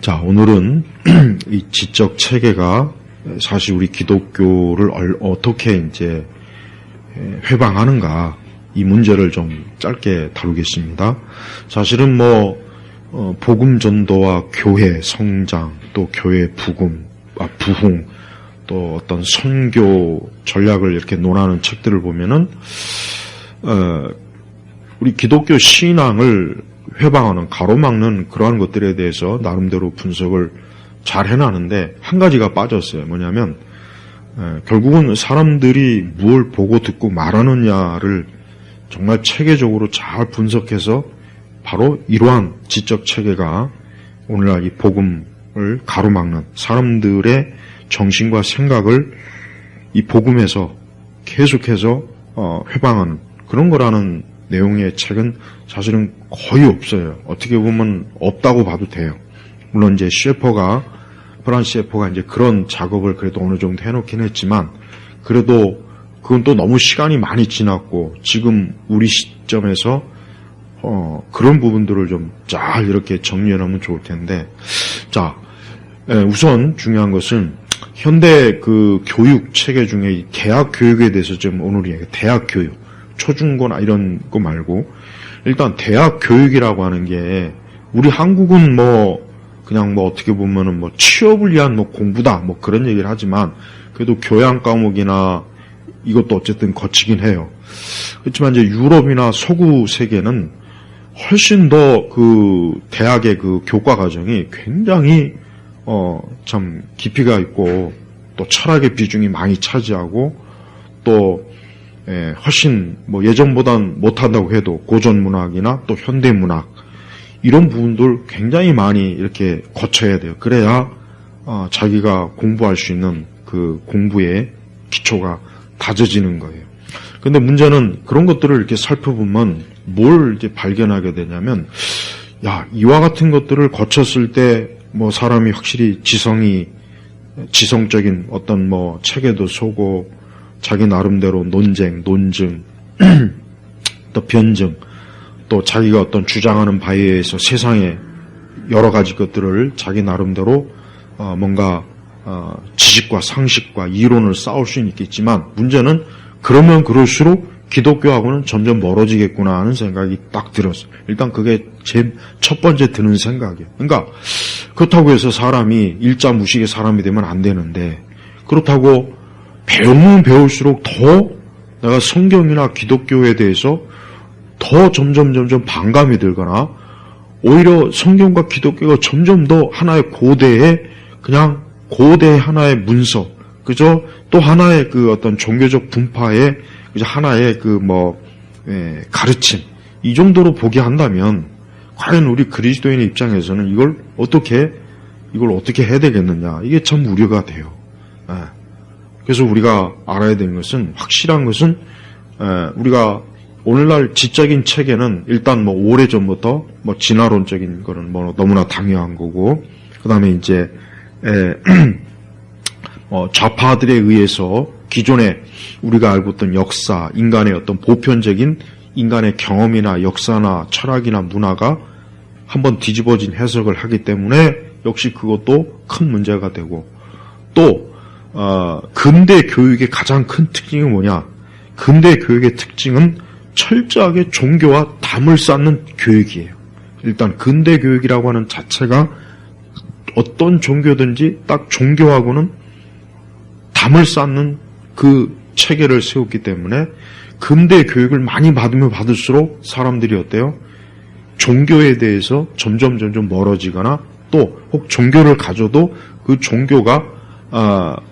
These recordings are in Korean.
자, 오늘은 이 지적 체계가 사실 우리 기독교를 어떻게 이제 회방하는가, 이 문제를 좀 짧게 다루겠습니다. 사실은 복음 전도와 교회 성장, 또 교회 부흥, 또 어떤 선교 전략을 이렇게 논하는 책들을 보면은, 우리 기독교 신앙을 회방하는, 가로막는 그러한 것들에 대해서 나름대로 분석을 잘 해놨는데, 한 가지가 빠졌어요. 뭐냐면, 결국은 사람들이 무엇을 보고 듣고 말하느냐를 정말 체계적으로 잘 분석해서 바로 이러한 지적 체계가 오늘날 이 복음을 가로막는, 사람들의 정신과 생각을 이 복음에서 계속해서 회방하는 그런 거라는 내용의 책은 사실은 거의 없어요. 어떻게 보면 없다고 봐도 돼요. 물론 이제 프란스 셰퍼가 이제 그런 작업을 그래도 어느 정도 해놓긴 했지만, 그래도 그건 또 너무 시간이 많이 지났고, 지금 우리 시점에서 그런 부분들을 좀 잘 이렇게 정리해 놓으면 좋을 텐데, 자, 우선 중요한 것은 현대 그 교육 체계 중에 이 대학 교육에 대해서 좀 오늘 대학 교육, 초중고나 이런 거 말고, 일단 대학 교육이라고 하는 게, 우리 한국은 그냥 어떻게 보면은 취업을 위한 공부다, 그런 얘기를 하지만, 그래도 교양 과목이나 이것도 어쨌든 거치긴 해요. 그렇지만 이제 유럽이나 서구 세계는 훨씬 더 그 대학의 그 교과 과정이 굉장히 참 깊이가 있고, 또 철학의 비중이 많이 차지하고, 또 훨씬 예전보단 못한다고 해도 고전 문학이나 또 현대 문학 이런 부분들 굉장히 많이 이렇게 거쳐야 돼요. 그래야 자기가 공부할 수 있는 그 공부의 기초가 다져지는 거예요. 근데 문제는 그런 것들을 이렇게 살펴보면 뭘 이제 발견하게 되냐면, 이와 같은 것들을 거쳤을 때 사람이 확실히 지성적인 어떤 체계도 서고, 자기 나름대로 논증, 또 변증, 또 자기가 어떤 주장하는 바에 의해서 세상의 여러 가지 것들을 자기 나름대로 뭔가 지식과 상식과 이론을 쌓을 수는 있겠지만, 문제는 그러면 그럴수록 기독교하고는 점점 멀어지겠구나 하는 생각이 딱 들었어요. 일단 그게 제 첫 번째 드는 생각이에요. 그러니까 그렇다고 해서 사람이 일자무식의 사람이 되면 안 되는데, 그렇다고 배우면 배울수록 더 내가 성경이나 기독교에 대해서 더 점점 반감이 들거나, 오히려 성경과 기독교가 점점 더 하나의 고대 하나의 문서, 그저 또 하나의 그 어떤 종교적 분파의 그저 하나의 가르침, 이 정도로 보게 한다면 과연 우리 그리스도인의 입장에서는 이걸 어떻게 해야 되겠느냐, 이게 참 우려가 돼요. 그래서 우리가 알아야 되는 것은, 확실한 것은, 우리가 오늘날 지적인 체계는 일단 오래전부터 진화론적인 거는 너무나 당연한 거고, 그 다음에 이제 좌파들에 의해서 기존에 우리가 알고 있던 역사, 인간의 어떤 보편적인 인간의 경험이나 역사나 철학이나 문화가 한번 뒤집어진 해석을 하기 때문에 역시 그것도 큰 문제가 되고, 또 근대 교육의 가장 큰 특징이 뭐냐? 근대 교육의 특징은 철저하게 종교와 담을 쌓는 교육이에요. 일단 근대 교육이라고 하는 자체가 어떤 종교든지 딱 종교하고는 담을 쌓는 그 체계를 세웠기 때문에, 근대 교육을 많이 받으면 받을수록 사람들이 어때요? 종교에 대해서 점점 멀어지거나, 또 혹 종교를 가져도 그 종교가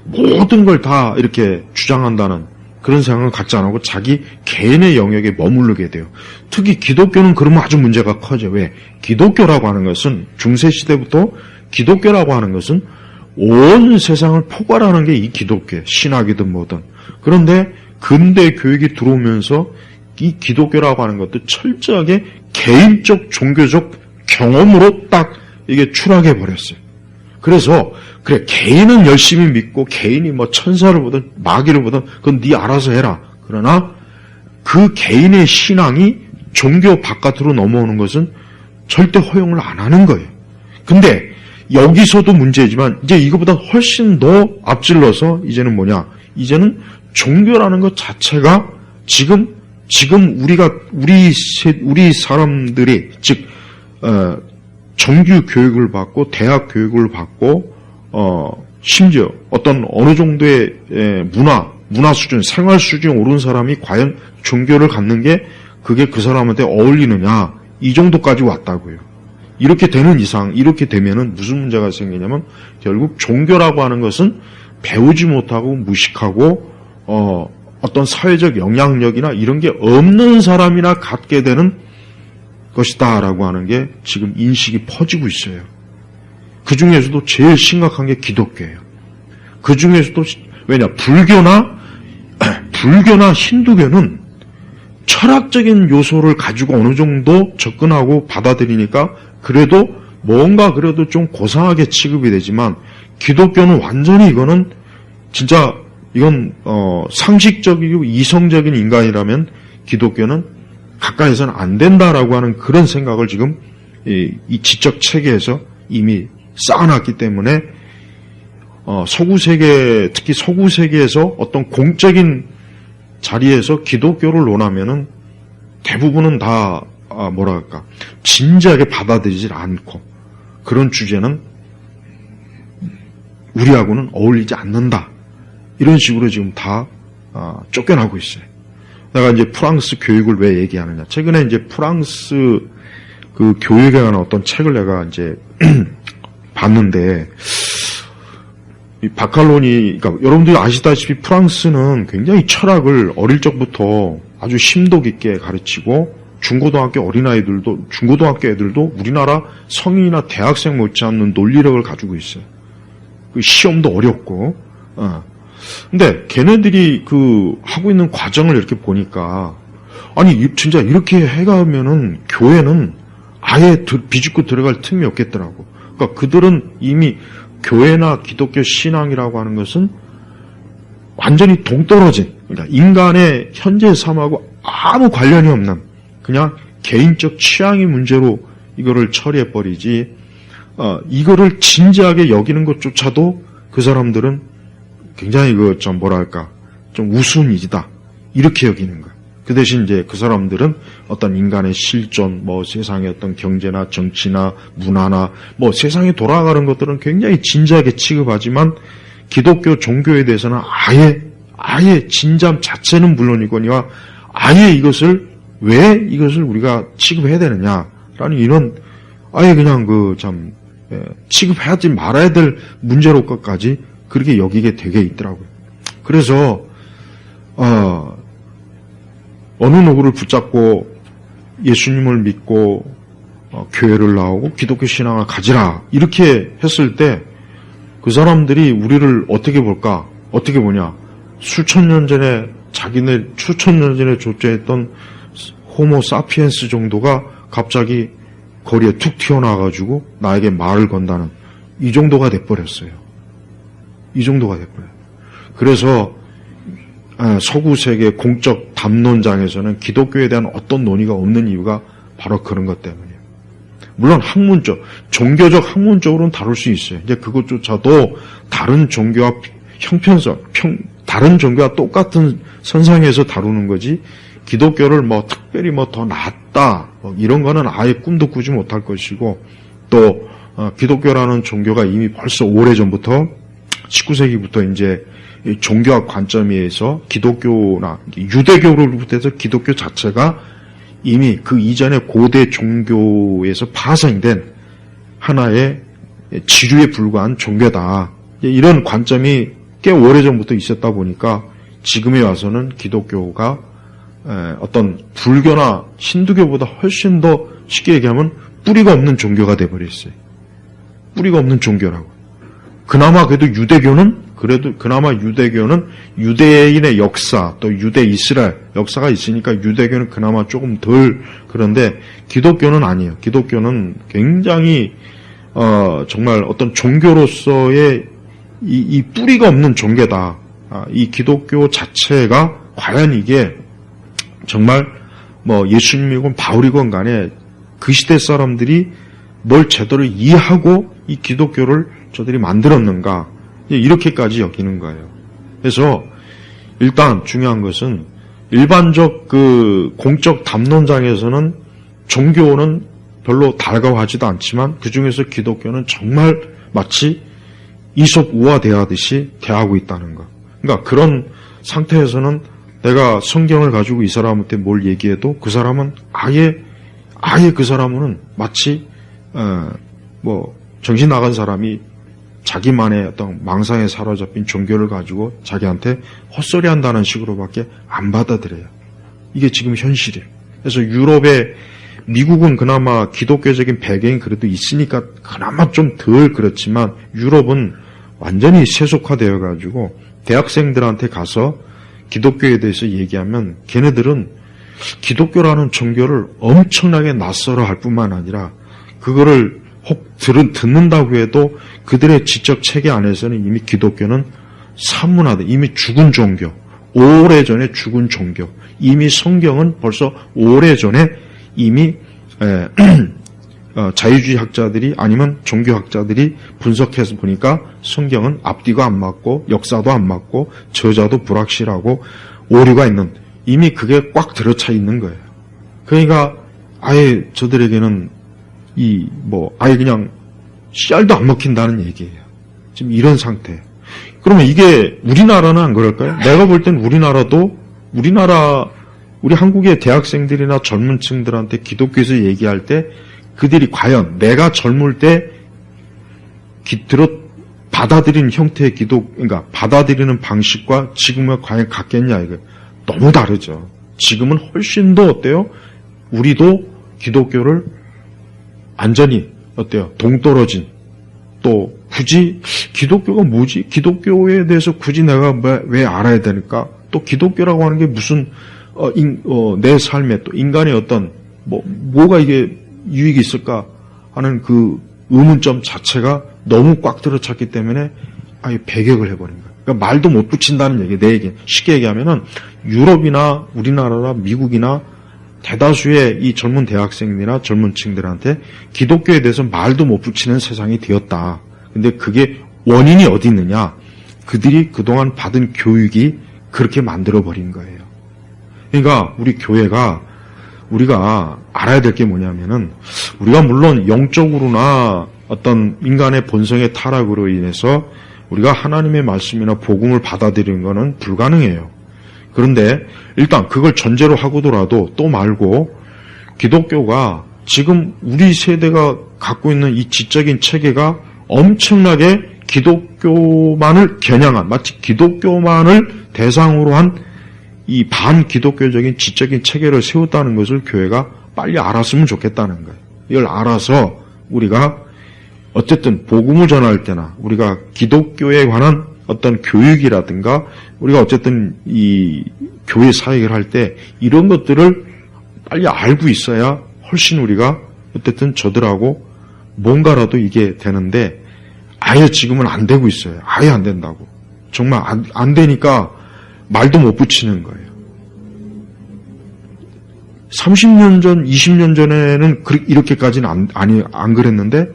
모든 걸 다 이렇게 주장한다는 그런 생각을 갖지 않고 자기 개인의 영역에 머무르게 돼요. 특히 기독교는 그러면 아주 문제가 커져. 왜? 기독교라고 하는 것은, 중세시대부터 기독교라고 하는 것은 온 세상을 포괄하는 게 이 기독교예요. 신학이든 뭐든. 그런데 근대 교육이 들어오면서 이 기독교라고 하는 것도 철저하게 개인적 종교적 경험으로 딱 이게 추락해 버렸어요. 그래서 그래, 개인은 열심히 믿고 개인이 천사를 보든 마귀를 보든 그건 네 알아서 해라. 그러나 그 개인의 신앙이 종교 바깥으로 넘어오는 것은 절대 허용을 안 하는 거예요. 근데 여기서도 문제지만 이제 이거보다 훨씬 더 앞질러서 이제는 뭐냐? 이제는 종교라는 것 자체가 지금 우리 사람들이 즉 정규 교육을 받고 대학 교육을 받고 심지어 어떤 어느 정도의 문화 수준, 생활 수준이 오른 사람이 과연 종교를 갖는 게 그게 그 사람한테 어울리느냐, 이 정도까지 왔다고요. 이렇게 되는 이상, 이렇게 되면은 무슨 문제가 생기냐면 결국 종교라고 하는 것은 배우지 못하고 무식하고 어떤 사회적 영향력이나 이런 게 없는 사람이나 갖게 되는 것이다라고 하는 게 지금 인식이 퍼지고 있어요. 그 중에서도 제일 심각한 게 기독교예요. 그 중에서도 왜냐, 불교나 힌두교는 철학적인 요소를 가지고 어느 정도 접근하고 받아들이니까 그래도 좀 고상하게 취급이 되지만, 기독교는 완전히 이거는 진짜 이건 상식적이고 이성적인 인간이라면 기독교는 가까이서는 안 된다라고 하는 그런 생각을 지금 이 지적 체계에서 이미 쌓아놨기 때문에 서구 세계, 특히 서구 세계에서 어떤 공적인 자리에서 기독교를 논하면은 대부분은 다 진지하게 받아들이질 않고, 그런 주제는 우리하고는 어울리지 않는다, 이런 식으로 지금 다 쫓겨나고 있어요. 내가 이제 프랑스 교육을 왜 얘기하느냐? 최근에 이제 프랑스 그 교육에 관한 어떤 책을 내가 이제 봤는데, 이 바칼로니, 그러니까 여러분들이 아시다시피 프랑스는 굉장히 철학을 어릴 적부터 아주 심도 깊게 가르치고, 중고등학교 애들도 우리나라 성인이나 대학생 못지않는 논리력을 가지고 있어요. 그 시험도 어렵고, 근데 걔네들이 하고 있는 과정을 이렇게 보니까, 아니, 진짜 이렇게 해가면은 교회는 아예 비집고 들어갈 틈이 없겠더라고. 그러니까 그들은 이미 교회나 기독교 신앙이라고 하는 것은 완전히 동떨어진, 그러니까 인간의 현재 삶하고 아무 관련이 없는 그냥 개인적 취향의 문제로 이거를 처리해버리지, 이거를 진지하게 여기는 것조차도 그 사람들은 굉장히 좀 우스운 일이다, 이렇게 여기는 거야. 그 대신 이제 그 사람들은 어떤 인간의 실존, 세상의 어떤 경제나 정치나 문화나 세상에 돌아가는 것들은 굉장히 진지하게 취급하지만, 기독교 종교에 대해서는 아예 진잠 자체는 물론이거니와 아예 왜 이것을 우리가 취급해야 되느냐라는 이런 아예 그냥 취급하지 말아야 될 문제로 것까지 그렇게 여기게 되게 있더라고요. 그래서 어느 누구를 붙잡고 예수님을 믿고 교회를 나오고 기독교 신앙을 가지라, 이렇게 했을 때 그 사람들이 우리를 어떻게 보냐, 수천 년 전에 존재했던 호모 사피엔스 정도가 갑자기 거리에 툭 튀어나와가지고 나에게 말을 건다는, 이 정도가 돼버렸어요. 이 정도가 돼버려요. 그래서 서구 세계 공적 담론장에서는 기독교에 대한 어떤 논의가 없는 이유가 바로 그런 것 때문이에요. 물론 종교적 학문적으로는 다룰 수 있어요. 이제 그것조차도 다른 종교와 다른 종교와 똑같은 선상에서 다루는 거지, 기독교를 특별히 더 낫다, 이런 거는 아예 꿈도 꾸지 못할 것이고, 또 기독교라는 종교가 이미 벌써 오래전부터 19세기부터 이제 종교학 관점에서 기독교나 유대교로부터 해서 기독교 자체가 이미 그 이전의 고대 종교에서 파생된 하나의 지류에 불과한 종교다, 이런 관점이 꽤 오래전부터 있었다 보니까 지금에 와서는 기독교가 어떤 불교나 힌두교보다 훨씬 더 쉽게 얘기하면 뿌리가 없는 종교가 돼버렸어요. 뿌리가 없는 종교라고. 그나마 유대인의 역사, 또 유대 이스라엘 역사가 있으니까 유대교는 그나마 조금 덜 그런데, 기독교는 아니에요. 기독교는 굉장히 정말 어떤 종교로서의 이 뿌리가 없는 종교다. 이 기독교 자체가 과연 이게 정말 예수님이건 바울이건 간에 그 시대 사람들이 뭘 제대로 이해하고 이 기독교를 저들이 만들었는가, 이렇게까지 여기는 거예요. 그래서 일단 중요한 것은 일반적 그 공적 담론장에서는 종교는 별로 달가워하지도 않지만 그 중에서 기독교는 정말 마치 이솝 우화대하듯이 대하고 있다는 것. 그러니까 그런 상태에서는 내가 성경을 가지고 이 사람한테 뭘 얘기해도 그 사람은 아예 그 사람은 마치 정신 나간 사람이 자기만의 어떤 망상에 사로잡힌 종교를 가지고 자기한테 헛소리 한다는 식으로밖에 안 받아들여요. 이게 지금 현실이에요. 그래서 유럽의 미국은 그나마 기독교적인 배경이 그래도 있으니까 그나마 좀 덜 그렇지만 유럽은 완전히 세속화되어 가지고 대학생들한테 가서 기독교에 대해서 얘기하면 걔네들은 기독교라는 종교를 엄청나게 낯설어 할 뿐만 아니라 그거를 혹 듣는다고 해도 그들의 지적 체계 안에서는 이미 기독교는 산문화돼, 이미 죽은 종교, 오래전에 죽은 종교, 이미 성경은 벌써 오래전에 이미 자유주의 학자들이 아니면 종교학자들이 분석해서 보니까 성경은 앞뒤가 안 맞고 역사도 안 맞고 저자도 불확실하고 오류가 있는, 이미 그게 꽉 들어차 있는 거예요. 그러니까 아예 저들에게는 아예 그냥 씨알도 안 먹힌다는 얘기예요. 지금 이런 상태. 그러면 이게 우리나라는 안 그럴까요? 내가 볼 땐 우리 한국의 대학생들이나 젊은 층들한테 기독교에서 얘기할 때 그들이 과연 내가 젊을 때 받아들이는 형태의 그러니까 받아들이는 방식과 지금은 과연 같겠냐, 이거. 너무 다르죠. 지금은 훨씬 더 어때요? 우리도 기독교를 완전히 어때요? 동떨어진, 또 굳이 기독교가 뭐지? 기독교에 대해서 굳이 내가 왜 알아야 되니까? 또 기독교라고 하는 게 무슨 내 삶에 또 인간의 어떤 뭐가 이게 유익이 있을까 하는 그 의문점 자체가 너무 꽉 들어찼기 때문에 아예 배격을 해버린 거예요. 그러니까 말도 못 붙인다는 얘기, 내 얘기. 쉽게 얘기하면은 유럽이나 우리나라나 미국이나 대다수의 이 젊은 대학생이나 젊은 층들한테 기독교에 대해서 말도 못 붙이는 세상이 되었다. 근데 그게 원인이 어디 있느냐? 그들이 그동안 받은 교육이 그렇게 만들어버린 거예요. 그러니까 우리 교회가 우리가 알아야 될 게 뭐냐면은 우리가 물론 영적으로나 어떤 인간의 본성의 타락으로 인해서 우리가 하나님의 말씀이나 복음을 받아들이는 것은 불가능해요. 그런데 일단 그걸 전제로 하고더라도 또 말고 기독교가 지금 우리 세대가 갖고 있는 이 지적인 체계가 엄청나게 기독교만을 겨냥한, 마치 기독교만을 대상으로 한 이 반기독교적인 지적인 체계를 세웠다는 것을 교회가 빨리 알았으면 좋겠다는 거예요. 이걸 알아서 우리가 어쨌든 복음을 전할 때나 우리가 기독교에 관한 어떤 교육이라든가 우리가 어쨌든 이 교회 사역을 할 때 이런 것들을 빨리 알고 있어야 훨씬 우리가 어쨌든 저들하고 뭔가라도 이게 되는데 아예 지금은 안 되고 있어요. 아예 안 된다고. 정말 안 되니까 말도 못 붙이는 거예요. 30년 전, 20년 전에는 이렇게까지는 안 그랬는데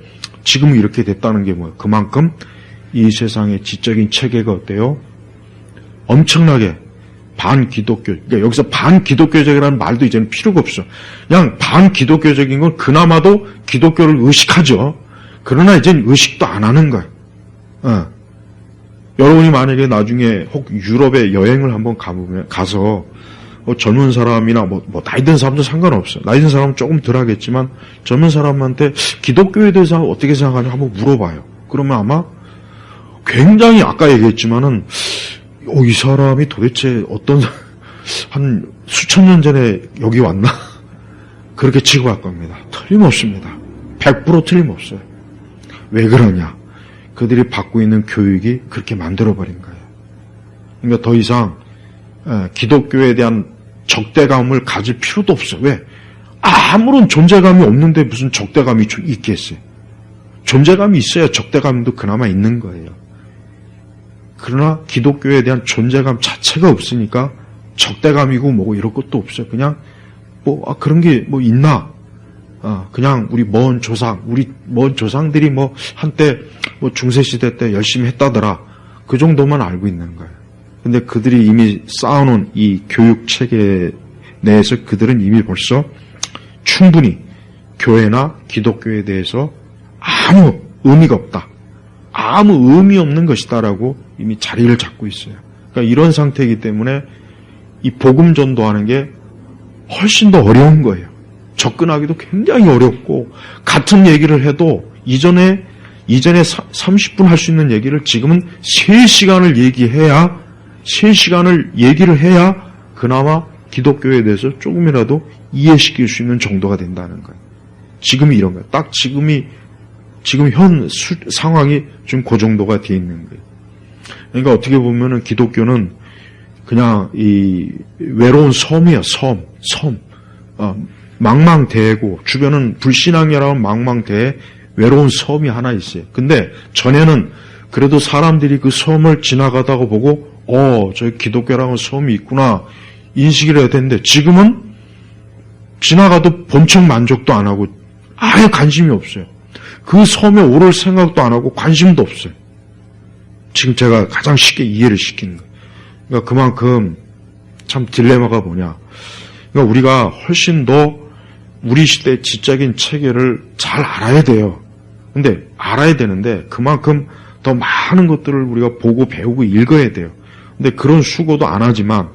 지금은 이렇게 됐다는 게 뭐예요? 그만큼 이 세상의 지적인 체계가 어때요? 엄청나게 반기독교, 그러니까 여기서 반기독교적이라는 말도 이제는 필요가 없어. 그냥 반기독교적인 건 그나마도 기독교를 의식하죠. 그러나 이제는 의식도 안 하는 거예요. 여러분이 만약에 나중에 혹 유럽에 여행을 한번 가서 젊은 사람이나 나이 든 사람도 상관없어요. 나이 든 사람은 조금 덜 하겠지만 젊은 사람한테 기독교에 대해서 어떻게 생각하냐 한번 물어봐요. 그러면 아마 굉장히 아까 얘기했지만은 이 사람이 도대체 한 수천 년 전에 여기 왔나? 그렇게 취급할 겁니다. 틀림없습니다. 100% 틀림없어요. 왜 그러냐? 그들이 받고 있는 교육이 그렇게 만들어버린 거예요. 그러니까 더 이상 기독교에 대한 적대감을 가질 필요도 없어요. 왜? 아무런 존재감이 없는데 무슨 적대감이 있겠어요. 존재감이 있어야 적대감도 그나마 있는 거예요. 그러나 기독교에 대한 존재감 자체가 없으니까 적대감이고 뭐고 이럴 것도 없어요. 그냥 그런 게 있나? 그냥 우리 먼 조상들이 뭐 한때 뭐 중세시대 때 열심히 했다더라. 그 정도만 알고 있는 거예요. 근데 그들이 이미 쌓아놓은 이 교육 체계 내에서 그들은 이미 벌써 충분히 교회나 기독교에 대해서 아무 의미가 없다. 아무 의미 없는 것이다라고 이미 자리를 잡고 있어요. 그러니까 이런 상태이기 때문에 이 복음 전도하는 게 훨씬 더 어려운 거예요. 접근하기도 굉장히 어렵고, 같은 얘기를 해도 이전에 30분 할 수 있는 얘기를 지금은 3시간을 얘기를 해야 그나마 기독교에 대해서 조금이라도 이해시킬 수 있는 정도가 된다는 거예요. 지금이 이런 거예요. 딱 지금 현 상황이 지금 그 정도가 돼 있는 거예요. 그러니까 어떻게 보면은 기독교는 그냥 이 외로운 섬이에요. 섬. 망망대해고, 주변은 불신앙이라는 망망대해 외로운 섬이 하나 있어요. 근데 전에는 그래도 사람들이 그 섬을 지나가다가 보고 저 기독교라는 섬이 있구나 인식을 해야 되는데, 지금은 지나가도 본청 만족도 안 하고 아예 관심이 없어요. 그 섬에 오를 생각도 안 하고 관심도 없어요. 지금 제가 가장 쉽게 이해를 시키는 거예요. 그러니까 그만큼 참 딜레마가 뭐냐. 그러니까 우리가 훨씬 더 우리 시대의 지적인 체계를 잘 알아야 돼요. 근데 알아야 되는데 그만큼 더 많은 것들을 우리가 보고 배우고 읽어야 돼요. 근데 그런 수고도 안 하지만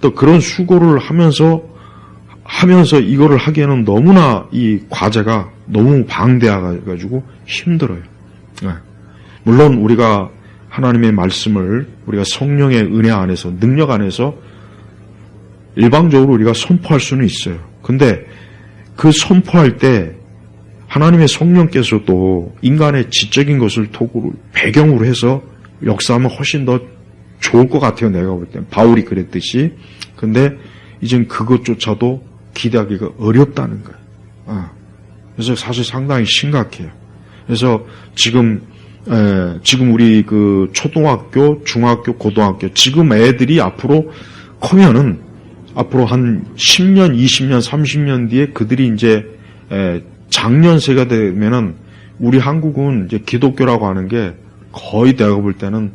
또 그런 수고를 하면서 이거를 하기에는 너무나 이 과제가 너무 방대해가지고 힘들어요. 물론 우리가 하나님의 말씀을 우리가 성령의 은혜 안에서, 능력 안에서 일방적으로 우리가 선포할 수는 있어요. 근데 그 선포할 때 하나님의 성령께서도 인간의 지적인 것을 토구로 배경으로 해서 역사하면 훨씬 더 좋을 것 같아요. 내가 볼 땐 바울이 그랬듯이. 근데 이젠 그것조차도 기대하기가 어렵다는 거예요. 그래서 사실 상당히 심각해요. 그래서 지금 우리 그 초등학교, 중학교, 고등학교, 지금 애들이 앞으로 커면은 앞으로 한 10년, 20년, 30년 뒤에 그들이 이제 장년세가 되면은 우리 한국은 이제 기독교라고 하는 게 거의 내가 볼 때는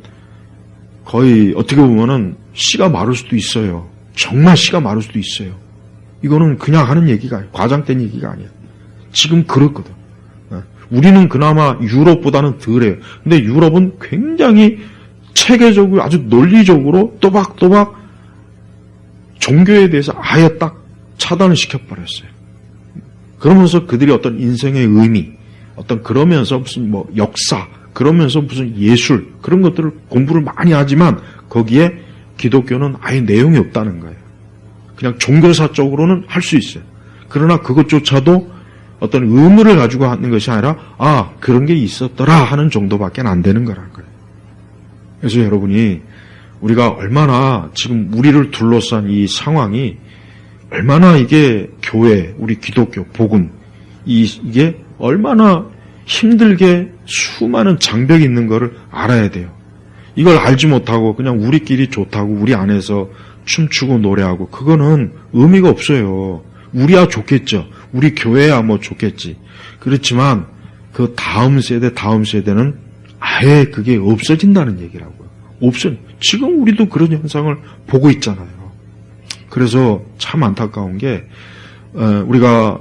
거의 어떻게 보면은 씨가 마를 수도 있어요. 정말 씨가 마를 수도 있어요. 이거는 그냥 하는 얘기가 아니에요. 과장된 얘기가 아니에요. 지금 그렇거든. 우리는 그나마 유럽보다는 덜해요. 근데 유럽은 굉장히 체계적으로 아주 논리적으로 또박또박 종교에 대해서 아예 딱 차단을 시켜버렸어요. 그러면서 그들이 어떤 인생의 의미, 그러면서 무슨 뭐 역사, 그러면서 무슨 예술, 그런 것들을 공부를 많이 하지만 거기에 기독교는 아예 내용이 없다는 거예요. 그냥 종교사적으로는 할 수 있어요. 그러나 그것조차도 어떤 의무를 가지고 하는 것이 아니라 그런 게 있었더라 하는 정도밖에 안 되는 거라는 거예요. 그래서 여러분이 우리가 얼마나 지금 우리를 둘러싼 이 상황이 얼마나 이게 교회, 우리 기독교, 복음 이게 얼마나 힘들게 수많은 장벽이 있는 거를 알아야 돼요. 이걸 알지 못하고 그냥 우리끼리 좋다고 우리 안에서 춤추고 노래하고 그거는 의미가 없어요. 우리야 좋겠죠. 우리 교회야 뭐 좋겠지. 그렇지만 그 다음 세대는 아예 그게 없어진다는 얘기라고요. 지금 우리도 그런 현상을 보고 있잖아요. 그래서 참 안타까운 게 우리가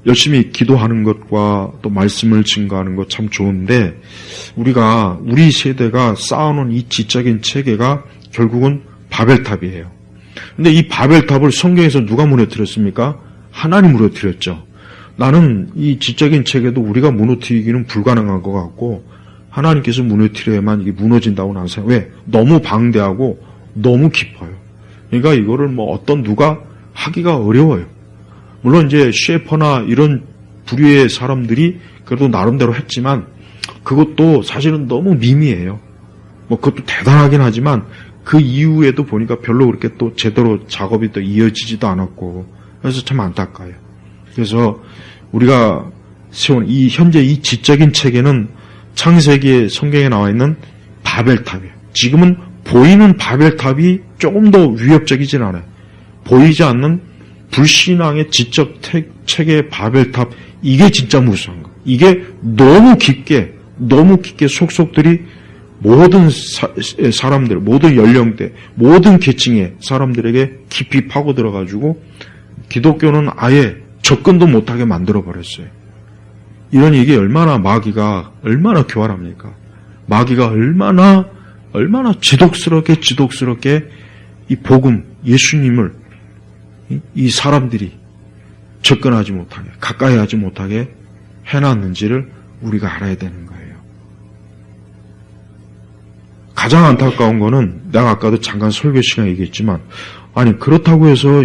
열심히 기도하는 것과 또 말씀을 증거하는 것 참 좋은데 우리 세대가 쌓아놓은 이 지적인 체계가 결국은 바벨탑이에요. 근데 이 바벨탑을 성경에서 누가 무너뜨렸습니까? 하나님 무너뜨렸죠. 나는 이 지적인 체계도 우리가 무너뜨리기는 불가능한 것 같고 하나님께서 무너뜨려야만 이게 무너진다고 나는 생각해요. 왜? 너무 방대하고 너무 깊어요. 그러니까 이거를 누가 하기가 어려워요. 물론 이제 셰퍼나 이런 부류의 사람들이 그래도 나름대로 했지만 그것도 사실은 너무 미미해요. 그것도 대단하긴 하지만 그 이후에도 보니까 별로 그렇게 또 제대로 작업이 또 이어지지도 않았고 그래서 참 안타까워요. 그래서 우리가 세운 현재 이 지적인 체계는 창세기의 성경에 나와 있는 바벨탑이에요. 지금은 보이는 바벨탑이 조금 더 위협적이진 않아요. 보이지 않는 불신앙의 지적 책의 바벨탑, 이게 진짜 무서운 거. 이게 너무 깊게 속속들이 모든 사람들, 모든 연령대, 모든 계층의 사람들에게 깊이 파고 들어가지고 기독교는 아예 접근도 못하게 만들어버렸어요. 이런 얘기 마귀가 얼마나 교활합니까? 마귀가 얼마나 지독스럽게 이 복음, 예수님을 이 사람들이 접근하지 못하게, 가까이 하지 못하게 해놨는지를 우리가 알아야 되는 거예요. 가장 안타까운 거는 내가 아까도 잠깐 설교 시간에 얘기했지만, 아니 그렇다고 해서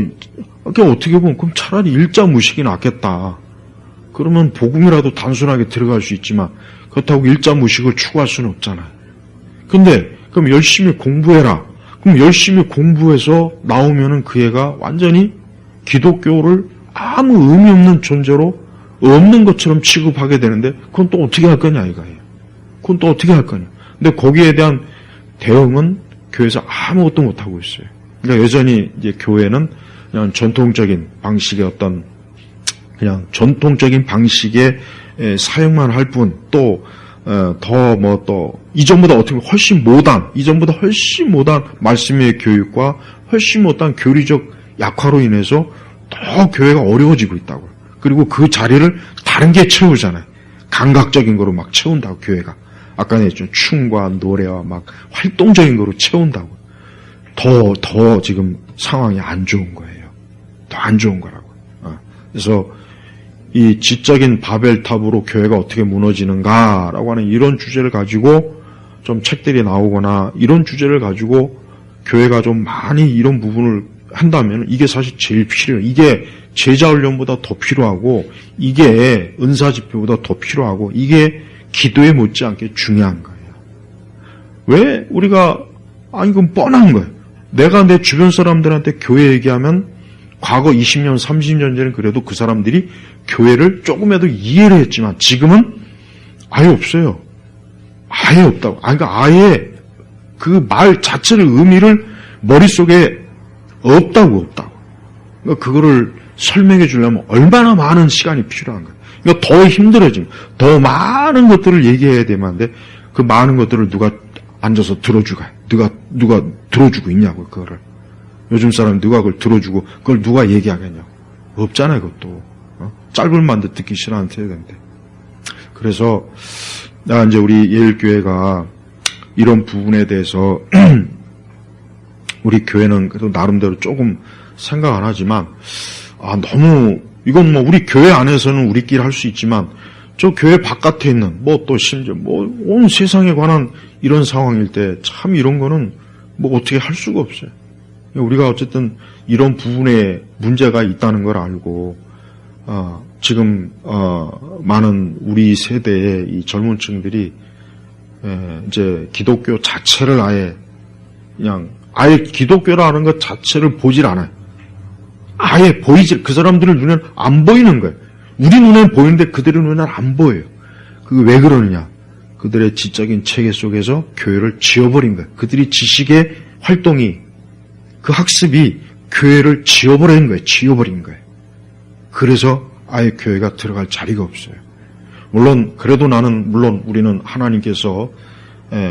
어떻게 보면 그럼 차라리 일자무식이 낫겠다. 그러면 복음이라도 단순하게 들어갈 수 있지만 그렇다고 일자무식을 추구할 수는 없잖아요. 근데 그럼 열심히 공부해라. 그럼 열심히 공부해서 나오면은 그 애가 완전히 기독교를 아무 의미 없는 존재로 없는 것처럼 취급하게 되는데 그건 또 어떻게 할 거냐 이거예요. 그건 또 어떻게 할 거냐. 근데 거기에 대한 대응은 교회에서 아무것도 못하고 있어요. 그러니까 여전히 이제 교회는 그냥 전통적인 방식의 그냥 전통적인 방식의 사용만 할 뿐, 또 이전보다 어떻게 이전보다 훨씬 못한 말씀의 교육과 훨씬 못한 교리적 약화로 인해서 더 교회가 어려워지고 있다고요. 그리고 그 자리를 다른 게 채우잖아요. 감각적인 거로 막 채운다고, 교회가. 아까 했죠. 춤과 노래와 막 활동적인 거로 채운다고. 더 지금 상황이 안 좋은 거예요. 더 안 좋은 거라고. 그래서 이 지적인 바벨탑으로 교회가 어떻게 무너지는가라고 하는 이런 주제를 가지고 좀 책들이 나오거나 이런 주제를 가지고 교회가 좀 많이 이런 부분을 한다면 이게 사실 제일 필요해요. 이게 제자훈련보다 더 필요하고 이게 은사집회보다 더 필요하고 이게 기도에 못지않게 중요한 거예요. 왜 우리가 이건 뻔한 거예요. 내가 내 주변 사람들한테 교회 얘기하면 과거 20년, 30년 전에는 그래도 그 사람들이 교회를 조금이라도 이해를 했지만 지금은 아예 없어요. 아예 없다고. 그러니까 아예 그 말 자체를 의미를 머릿속에 없다고. 그러니까 그거를 설명해 주려면 얼마나 많은 시간이 필요한 거예요. 그러니까 더 힘들어지면 더 많은 것들을 얘기해야 되는데 그 많은 것들을 누가 앉아서 들어주고 누가 들어주고 있냐고 그거를. 요즘 사람 누가 그걸 들어주고 그걸 누가 얘기하겠냐고. 없잖아요, 그것도. 짧은 만도 듣기 싫어하는 세대인데. 그래서 나 이제 우리 예일교회가 이런 부분에 대해서 우리 교회는 그래도 나름대로 조금 생각 안 하지만 너무 이건 우리 교회 안에서는 우리끼리 할 수 있지만 저 교회 바깥에 있는 또 심지어 온 세상에 관한 이런 상황일 때 참 이런 거는 어떻게 할 수가 없어요. 우리가 어쨌든 이런 부분에 문제가 있다는 걸 알고 지금 많은 우리 세대의 이 젊은 층들이 이제 기독교 자체를 아예 기독교라는 것 자체를 보질 않아요. 아예 그 사람들의 눈에는 안 보이는 거예요. 우리 눈에는 보이는데 그들의 눈에는 안 보여요. 그게 왜 그러느냐? 그들의 지적인 체계 속에서 교회를 지워버린 거예요. 그들이 지식의 활동이 그 학습이 교회를 지워버린 거예요. 그래서 아예 교회가 들어갈 자리가 없어요. 물론 우리는 하나님께서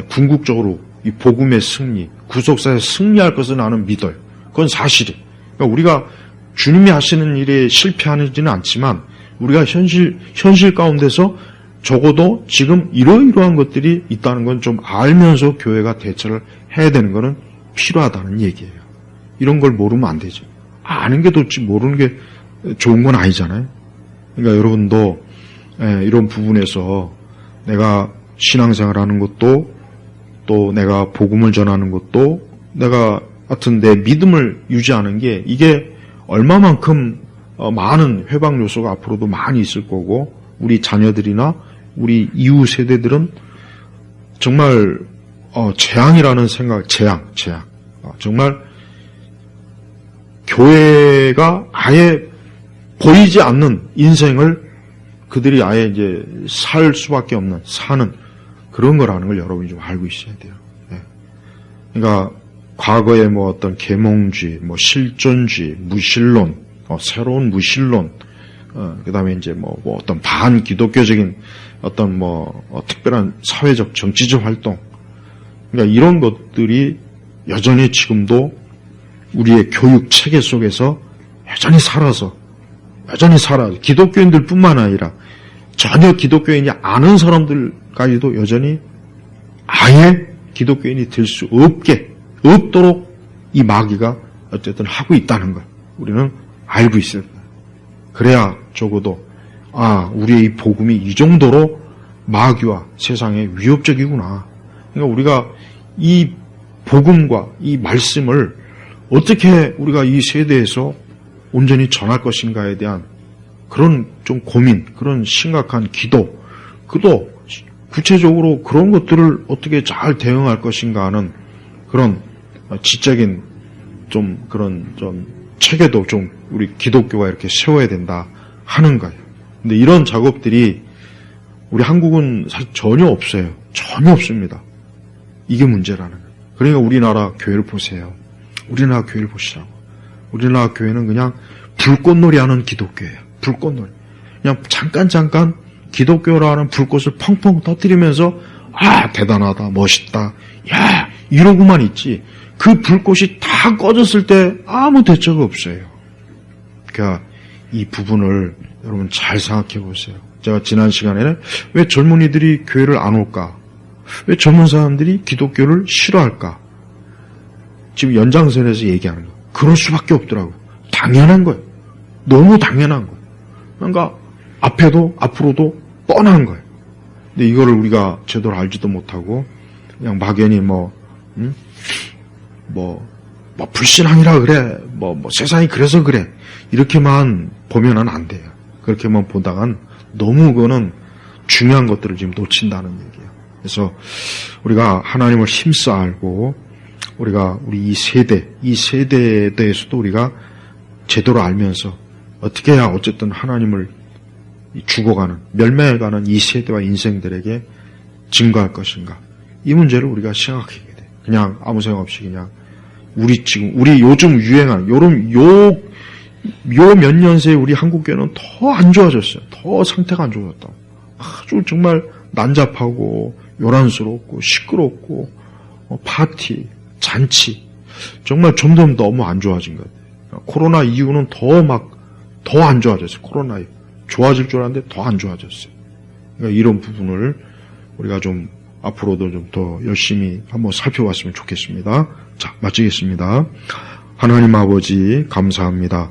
궁극적으로 이 복음의 승리, 구속사에 승리할 것을 나는 믿어요. 그건 사실이에요. 그러니까 우리가 주님이 하시는 일에 실패하지는 않지만 우리가 현실 가운데서 적어도 지금 이러이러한 것들이 있다는 건 좀 알면서 교회가 대처를 해야 되는 것은 필요하다는 얘기예요. 이런 걸 모르면 안 되죠. 아는 게 좋지 모르는 게 좋은 건 아니잖아요. 그러니까 여러분도 이런 부분에서 내가 신앙생활하는 것도 또 내가 복음을 전하는 것도 내가 하여튼 내 믿음을 유지하는 게 이게 얼마만큼 많은 회방 요소가 앞으로도 많이 있을 거고 우리 자녀들이나 우리 이후 세대들은 정말 재앙이라는 생각, 재앙. 정말 교회가 아예 보이지 않는 인생을 그들이 아예 이제 살 수밖에 없는 사는 그런 거라는 걸 여러분이 좀 알고 있어야 돼요. 그러니까 과거에 어떤 계몽주의, 실존주의, 무신론, 새로운 무신론 그다음에 이제 뭐 어떤 반기독교적인 어떤 특별한 사회적 정치적 활동, 그러니까 이런 것들이 여전히 지금도 우리의 교육 체계 속에서 여전히 살아서 기독교인들뿐만 아니라 전혀 기독교인이 아는 사람들까지도 여전히 아예 기독교인이 될 수 없도록 이 마귀가 어쨌든 하고 있다는 걸 우리는 알고 있어야 돼요. 그래야 적어도 우리의 이 복음이 이 정도로 마귀와 세상에 위협적이구나. 그러니까 우리가 이 복음과 이 말씀을 어떻게 우리가 이 세대에서 온전히 전할 것인가에 대한 그런 좀 고민, 그런 심각한 기도, 그도 구체적으로 그런 것들을 어떻게 잘 대응할 것인가 하는 그런 지적인 좀 그런 좀 체계도 좀 우리 기독교가 이렇게 세워야 된다 하는 거예요. 근데 이런 작업들이 우리 한국은 사실 전혀 없어요. 전혀 없습니다. 이게 문제라는 거예요. 그러니까 우리나라 교회를 보세요. 우리나라 교회를 보시라고. 우리나라 교회는 그냥 불꽃놀이 하는 기독교예요. 불꽃놀이. 그냥 잠깐 기독교라는 불꽃을 펑펑 터뜨리면서 대단하다, 멋있다, 야 이러고만 있지. 그 불꽃이 다 꺼졌을 때 아무 대처가 없어요. 그러니까 이 부분을 여러분 잘 생각해 보세요. 제가 지난 시간에는 왜 젊은이들이 교회를 안 올까? 왜 젊은 사람들이 기독교를 싫어할까? 지금 연장선에서 얘기하는 거예요. 그럴 수밖에 없더라고요. 당연한 거예요. 너무 당연한 거예요. 그러니까 앞에도 앞으로도 뻔한 거예요. 근데 이거를 우리가 제대로 알지도 못하고 그냥 막연히 불신앙이라 그래, 세상이 그래서 그래 이렇게만 보면은 안 돼요. 그렇게만 보다간 너무 그거는 중요한 것들을 지금 놓친다는 얘기예요. 그래서 우리가 하나님을 힘써 알고 우리가 우리 이 세대에 대해서도 우리가 제대로 알면서 어떻게 해야 어쨌든 하나님을 죽어가는, 멸망해가는 이 세대와 인생들에게 증거할 것인가. 이 문제를 우리가 생각하게 돼. 그냥 아무 생각 없이 그냥 우리 요즘 유행하는 요 몇 년 새에 우리 한국교회는 더 안 좋아졌어요. 더 상태가 안 좋아졌다. 아주 정말 난잡하고 요란스럽고 시끄럽고 파티, 잔치 정말 점점 너무 안 좋아진 것 같아요. 코로나 이후는 더 안 좋아졌어요. 코로나 이후. 좋아질 줄 알았는데 더 안 좋아졌어요. 그러니까 이런 부분을 우리가 좀 앞으로도 좀 더 열심히 한번 살펴봤으면 좋겠습니다. 자, 마치겠습니다. 하나님 아버지 감사합니다.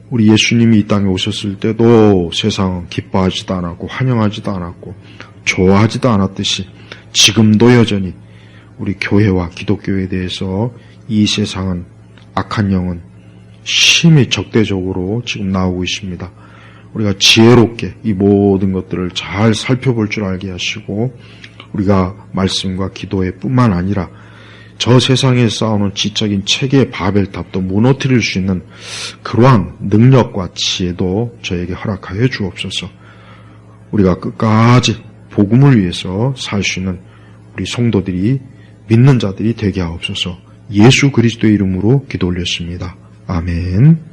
우리 예수님이 이 땅에 오셨을 때도 세상은 기뻐하지도 않았고 환영하지도 않았고 좋아하지도 않았듯이 지금도 여전히 우리 교회와 기독교에 대해서 이 세상은 악한 영은 심히 적대적으로 지금 나오고 있습니다. 우리가 지혜롭게 이 모든 것들을 잘 살펴볼 줄 알게 하시고 우리가 말씀과 기도에 뿐만 아니라 저 세상에 싸우는 지적인 체계의 바벨탑도 무너뜨릴 수 있는 그러한 능력과 지혜도 저에게 허락하여 주옵소서. 우리가 끝까지 복음을 위해서 살 수 있는 우리 성도들이 믿는 자들이 되게 하옵소서. 예수 그리스도의 이름으로 기도 올렸습니다. 아멘.